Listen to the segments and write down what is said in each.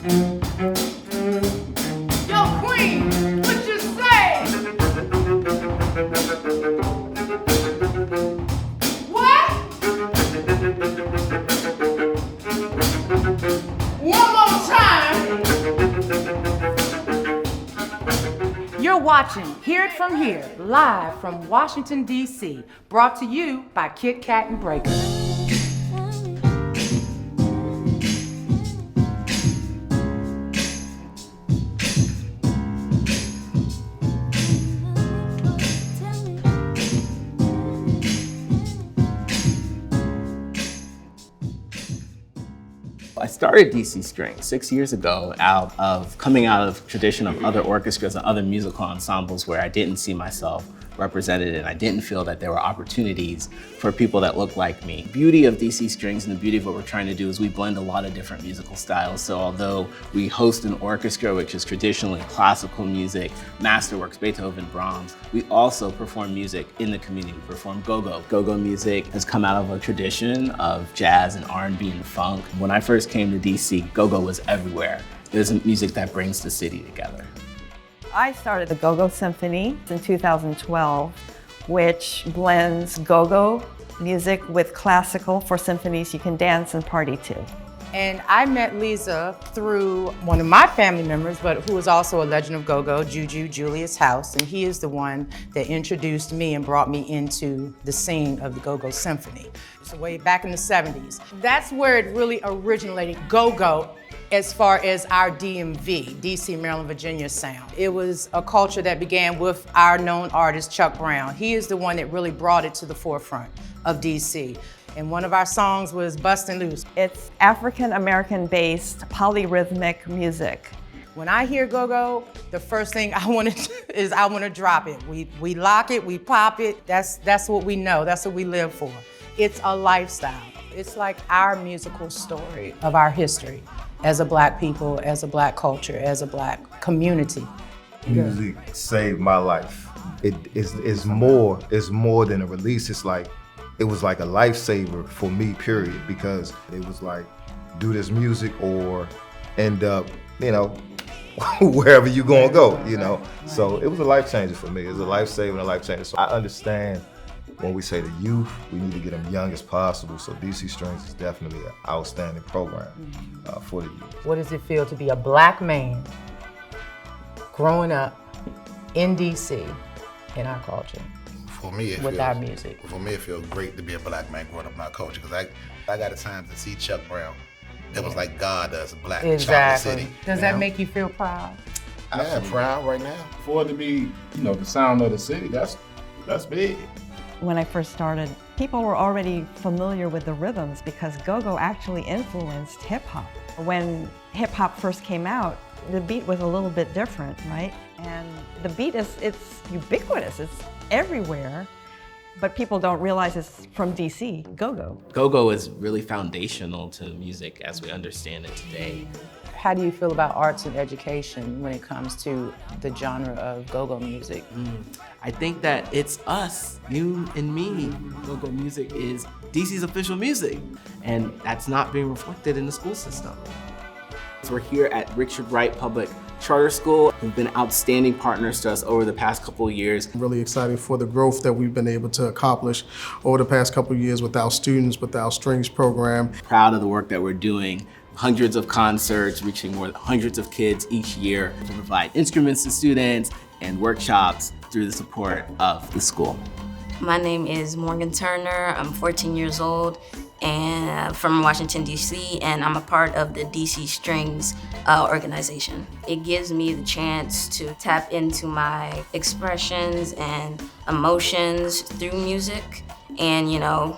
Yo, Queen, what you say? What? One more time. You're watching Hear It From Here, live from Washington, D.C., brought to you by Kit Kat and Breakr. I started DC Strings 6 years ago coming out of tradition of other orchestras and other musical ensembles where I didn't see myself represented and I didn't feel that there were opportunities for people that looked like me. The beauty of DC Strings and the beauty of what we're trying to do is we blend a lot of different musical styles. So although we host an orchestra, which is traditionally classical music, masterworks, Beethoven, Brahms, we also perform music in the community. We perform GoGo. GoGo music has come out of a tradition of jazz and R&B and funk. When I first came to DC, GoGo was everywhere. It was music that brings the city together. I started the GoGo Symphony in 2012, which blends GoGo music with classical for symphonies you can dance and party to. And I met Lisa through one of my family members, but who is also a legend of GoGo, Julius House, and he is the one that introduced me and brought me into the scene of the GoGo Symphony. So way back in the 70s. That's where it really originated, GoGo, as far as our DMV, DC, Maryland, Virginia sound. It was a culture that began with our known artist, Chuck Brown. He is the one that really brought it to the forefront of DC. And one of our songs was Bustin' Loose. It's African-American based polyrhythmic music. When I hear GoGo, the first thing I want to do is I want to drop it. We lock it, we pop it. That's what we know, that's what we live for. It's a lifestyle. It's like our musical story of our history as a Black people, as a Black culture, as a Black community. Music saved my life. It is more than a release. It was like a lifesaver for me, period, because it was like, do this music or end up, wherever you gonna go, So it was a life changer for me. It was a life saver and a life changer. So I understand when we say the youth, we need to get them young as possible. So DC Strings is definitely an outstanding program for the youth. What does it feel to be a Black man growing up in DC in our culture? For me, our music. For me, it feels great to be a Black man growing up in our culture because I got a time to see Chuck Brown. It was like God does a Black chocolate city. Does that make you feel proud? I am proud right now. For it to be, the sound of the city, that's big. When I first started, people were already familiar with the rhythms because GoGo actually influenced hip hop. When hip hop first came out, the beat was a little bit different, right? And the beat it's ubiquitous, it's everywhere, but people don't realize it's from DC, GoGo. GoGo is really foundational to music as we understand it today. How do you feel about arts and education when it comes to the genre of GoGo music? I think that it's us, you and me. GoGo music is DC's official music, and that's not being reflected in the school system. So we're here at Richard Wright Public Charter School, who've been outstanding partners to us over the past couple of years. I'm really excited for the growth that we've been able to accomplish over the past couple of years with our students, with our strings program. Proud of the work that we're doing. Hundreds of concerts, reaching more than hundreds of kids each year to provide instruments to students and workshops through the support of the school. My name is Morgan Turner. I'm 14 years old and from Washington, D.C., and I'm a part of the DC Strings organization. It gives me the chance to tap into my expressions and emotions through music. And,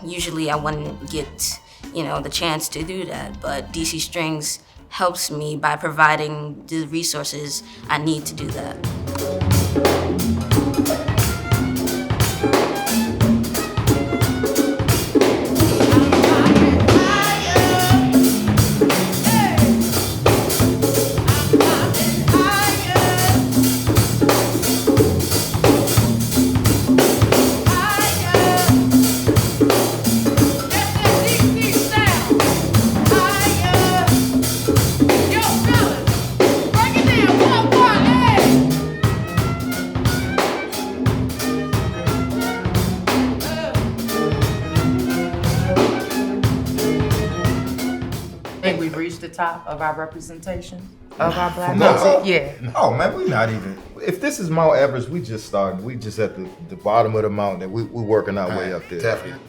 usually I wouldn't get, the chance to do that, but DC Strings helps me by providing the resources I need to do that. Yo, fellas! top of our representation of our black No. music? Yeah. Oh man, we not even. If this is Mount Everest, we just started. We just at the bottom of the mountain, and we working our way up there. Definitely.